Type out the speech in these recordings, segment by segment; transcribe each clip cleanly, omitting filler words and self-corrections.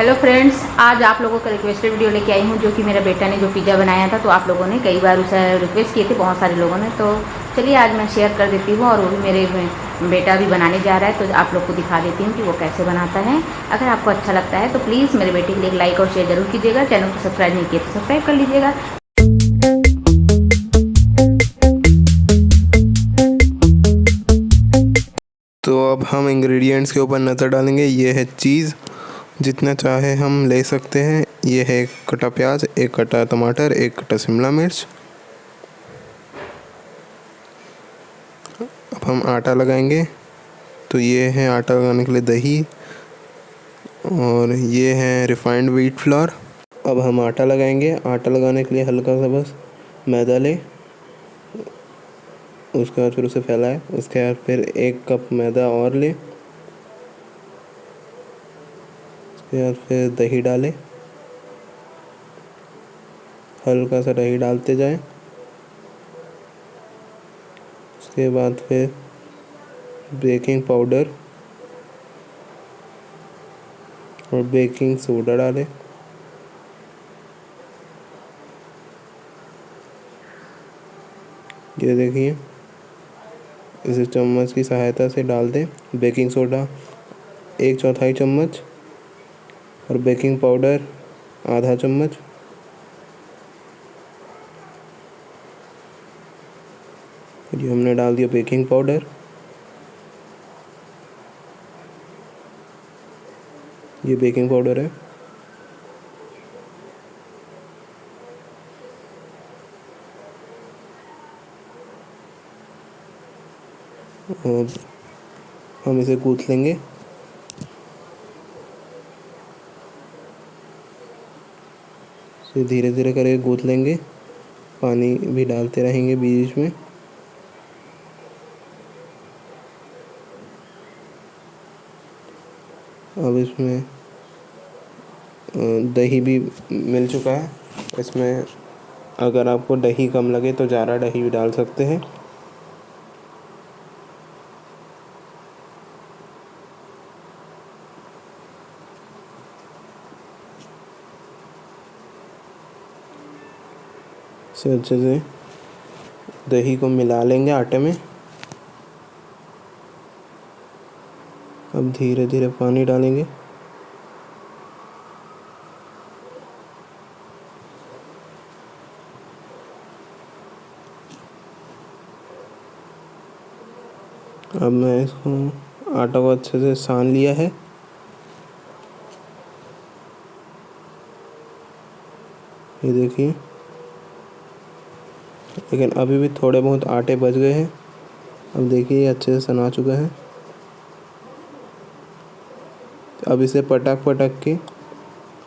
Hello friends, आज आप लोगों का रिक्वेस्टेड वीडियो लेके आई हूँ जो कि मेरा बेटा ने जो पिज़्ज़ा बनाया था। तो आप लोगों ने कई बार उसे रिक्वेस्ट किए थे, बहुत सारे लोगों ने। तो चलिए आज मैं शेयर कर देती हूँ, और वो भी मेरे बेटा भी बनाने जा रहा है, तो आप लोग को दिखा देती हूँ कि वो कैसे बनाता है। अगर आपको अच्छा लगता है तो प्लीज़ मेरे बेटे के लिए एक लाइक और शेयर जरूर कीजिएगा। चैनल को सब्सक्राइब नहीं किया तो सब्सक्राइब कर लीजिएगा। तो अब हम इंग्रेडिएंट्स के ऊपर नज़र डालेंगे। ये है चीज़, जितना चाहे हम ले सकते हैं। ये है एक कटा प्याज, एक कटा टमाटर, एक कटा शिमला मिर्च। अब हम आटा लगाएंगे। तो ये है आटा लगाने के लिए दही, और ये है रिफाइंड व्हीट फ्लोर। अब हम आटा लगाएंगे। आटा लगाने के लिए हल्का सा बस मैदा लें, उसके बाद फिर उसे फैलाएं। उसके बाद फिर 1 कप मैदा और लें, उसके बाद फिर दही डालें, हल्का सा दही डालते जाएं। उसके बाद फिर बेकिंग पाउडर और बेकिंग सोडा डालें। ये देखिए, इसे चम्मच की सहायता से डाल दें। बेकिंग सोडा 1/4 चम्मच और बेकिंग पाउडर आधा चम्मच। ये हमने डाल दिया बेकिंग पाउडर। ये बेकिंग पाउडर है। और हम इसे गूँथ लेंगे। इसे धीरे धीरे करके गूँथ लेंगे, पानी भी डालते रहेंगे बीच में। अब इसमें दही भी मिल चुका है। इसमें अगर आपको दही कम लगे तो ज़्यादा दही भी डाल सकते हैं। इसे अच्छे से दही को मिला लेंगे आटे में। अब धीरे धीरे पानी डालेंगे। अब मैं इसको आटा को अच्छे से सान लिया है। ये देखिए, लेकिन अभी भी थोड़े बहुत आटे बच गए हैं। अब देखिए, ये अच्छे से सना चुका है। अब इसे पटक पटक के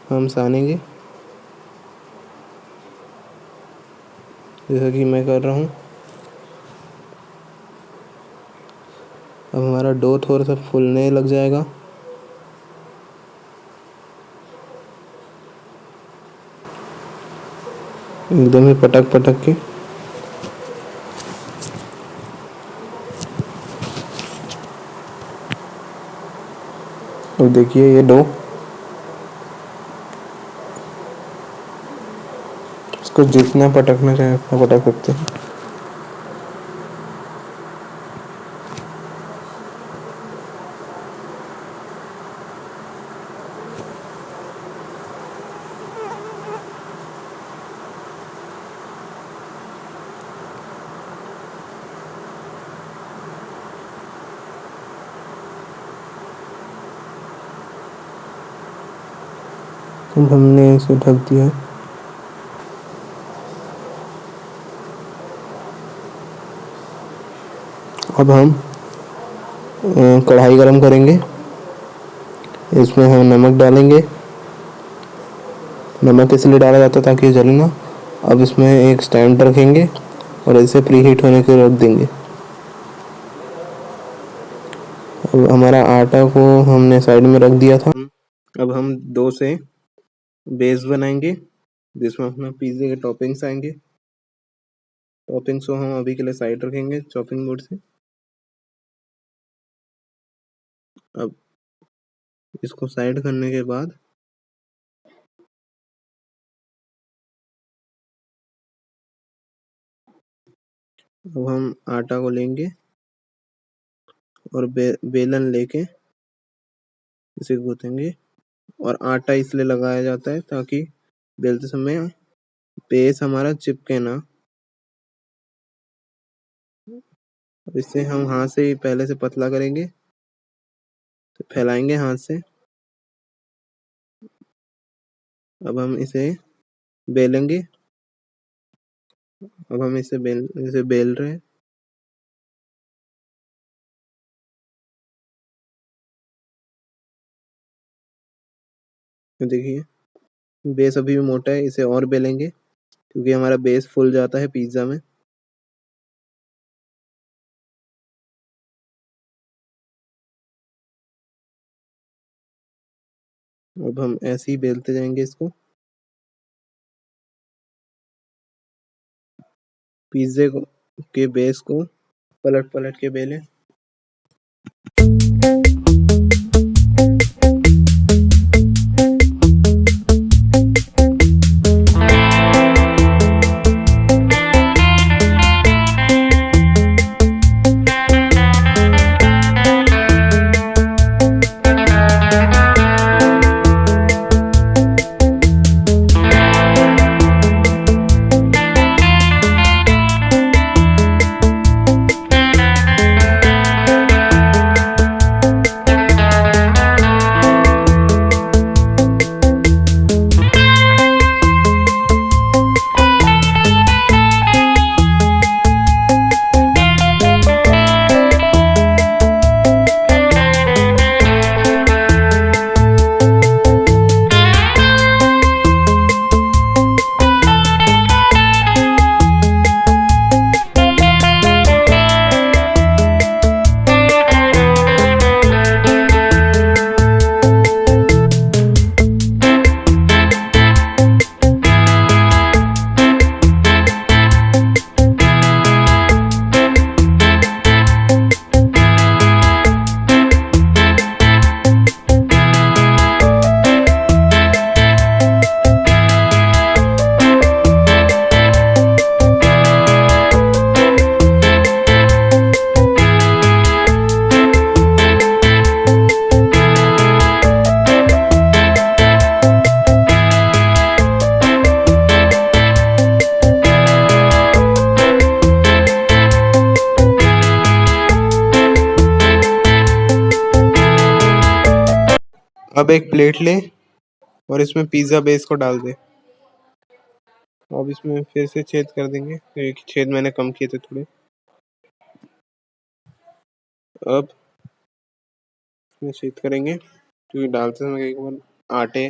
हम सानेंगे, जैसा कि मैं कर रहा हूँ। अब हमारा डो थोड़ा सा फूलने लग जाएगा। एकदम ही पटक पटक के। अब देखिए, ये डो, इसको जितना पटकना चाहे उतना पटक सकते हैं। अब हमने इसे ढक दिया। अब हम कढ़ाई गरम करेंगे। इसमें हम नमक डालेंगे। नमक इसलिए डाला जाता है ताकि जले ना। अब इसमें एक स्टैंड रखेंगे और इसे प्री हीट होने के लिए रख देंगे। अब हमारा आटा को हमने साइड में रख दिया था। अब हम डो से बेस बनाएंगे, जिसमें अपना पिज़्ज़ा के टॉपिंग्स आएंगे। टॉपिंग्स को हम अभी के लिए साइड रखेंगे चॉपिंग बोर्ड से। अब इसको साइड करने के बाद अब हम आटा को लेंगे और बेलन लेके इसे गूंथेंगे। और आटा इसलिए लगाया जाता है ताकि बेलते समय बेस हमारा चिपके ना। अब इसे हम हाथ से ही पहले से पतला करेंगे, तो फैलाएंगे हाथ से। अब हम इसे बेलेंगे। अब हम इसे बेल रहे हैं। तो देखिए बेस अभी भी मोटा है, इसे और बेलेंगे क्योंकि हमारा बेस फूल जाता है पिज्ज़ा में। अब हम ऐसे ही बेलते जाएंगे इसको। पिज्जे के बेस को पलट पलट के बेलें। अब एक प्लेट लें और इसमें पिज्ज़ा बेस को डाल दें। अब इसमें फिर से छेद कर देंगे, एक छेद मैंने कम किए थे थोड़े। अब इसमें छेद करेंगे क्योंकि डालते समय एक बार आटे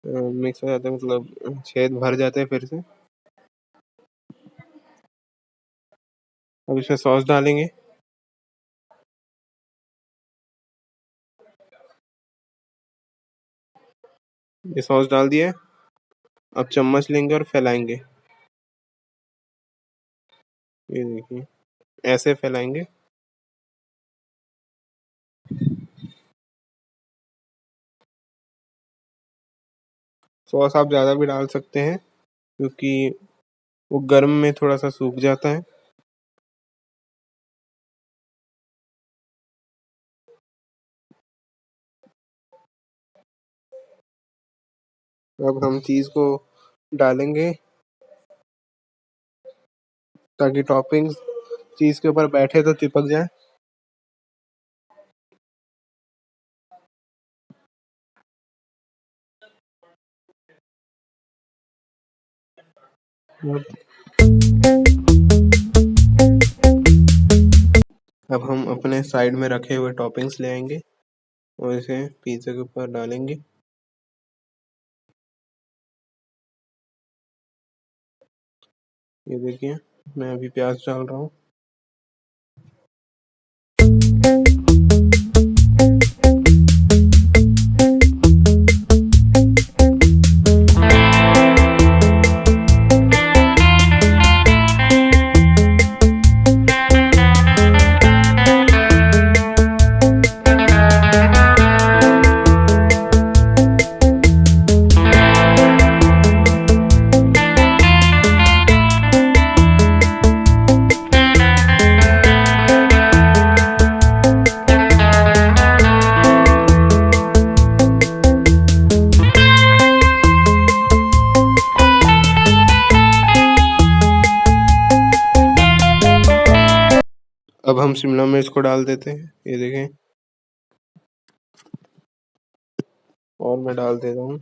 मिक्स हो जाते हैं, मतलब छेद भर जाते हैं फिर से। अब इसमें सॉस डालेंगे। ये सॉस डाल दिया है। अब चम्मच लेंगे और फैलाएंगे। ये देखिए ऐसे फैलाएंगे। सॉस आप ज़्यादा भी डाल सकते हैं क्योंकि वो गर्म में थोड़ा सा सूख जाता है। अब हम चीज़ को डालेंगे ताकि टॉपिंग्स चीज़ के ऊपर बैठे तो चिपक जाए। अब हम अपने साइड में रखे हुए टॉपिंग्स ले आएंगे और इसे पिज़्ज़ा के ऊपर डालेंगे। ये देखिए मैं अभी प्याज डाल रहा हूँ। हम शिमला मिर्च को डाल देते हैं, ये देखें, और मैं डाल देता हूँ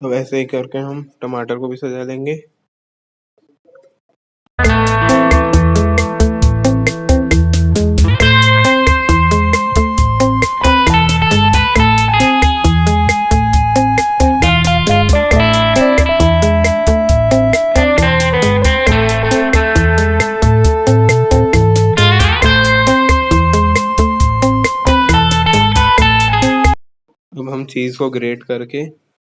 अब ऐसे ही करके हम टमाटर को भी सजा लेंगे। अब हम चीज़ को ग्रेट करके,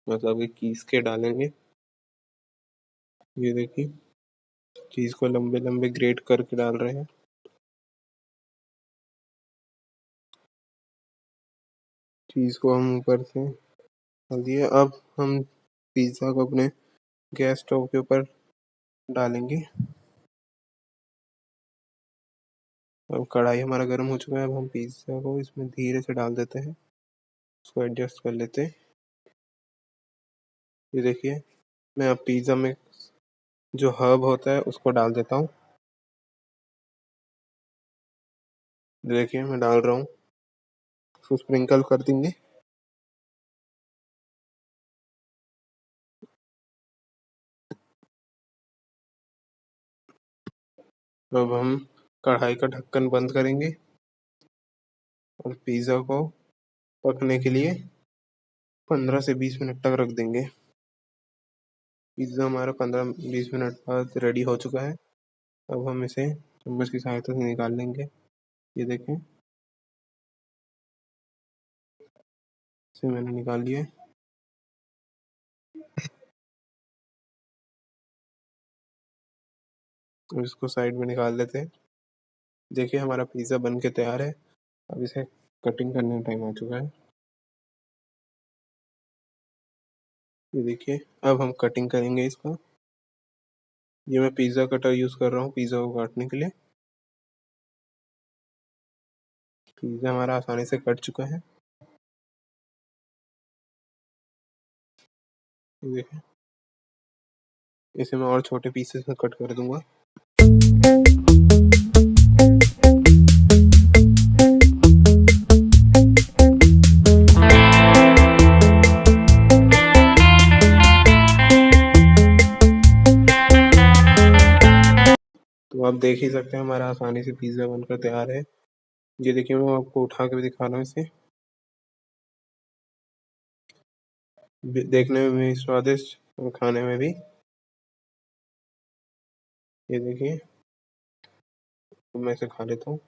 मतलब कि कीस के डालेंगे। ये देखिए, चीज़ को लंबे लंबे ग्रेट करके डाल रहे हैं। चीज़ को हम ऊपर से डाल दिए। अब हम पिज़्ज़ा को अपने गैस स्टोव के ऊपर डालेंगे। अब कढ़ाई हमारा गर्म हो चुका है। अब हम पिज़्ज़ा को इसमें धीरे से डाल देते हैं, उसको एडजस्ट कर लेते हैं। ये देखिए, मैं अब पिज़्ज़ा में जो हर्ब होता है उसको डाल देता हूँ। देखिए, मैं डाल रहा हूँ, उसको स्प्रिंकल कर देंगे। अब हम कढ़ाई का ढक्कन बंद करेंगे और पिज़्ज़ा को पकने के लिए 15 से 20 मिनट तक रख देंगे। पिज़्ज़ा हमारा 15-20 मिनट बाद रेडी हो चुका है। अब हम इसे चम्मच की सहायता से निकाल लेंगे। ये देखें, इसे मैंने निकाल लिया है। अब इसको साइड में निकाल लेते हैं। देखिए, हमारा पिज़्ज़ा बन के तैयार है। अब इसे कटिंग करने का टाइम आ चुका है। ये देखिए, अब हम कटिंग करेंगे इसका। ये मैं पिज़्ज़ा कटर यूज़ कर रहा हूँ पिज़्ज़ा को काटने के लिए। पिज़्ज़ा हमारा आसानी से कट चुका है। ये देखिए, इसे मैं और छोटे पीसेस में कट कर दूंगा। तो आप देख ही सकते हैं हमारा आसानी से पिज़्ज़ा बनकर तैयार है। ये देखिए, मैं आपको उठा के भी दिखा रहा हूँ इसे। देखने में भी स्वादिष्ट और खाने में भी। ये देखिए, तो मैं इसे खा लेता हूँ।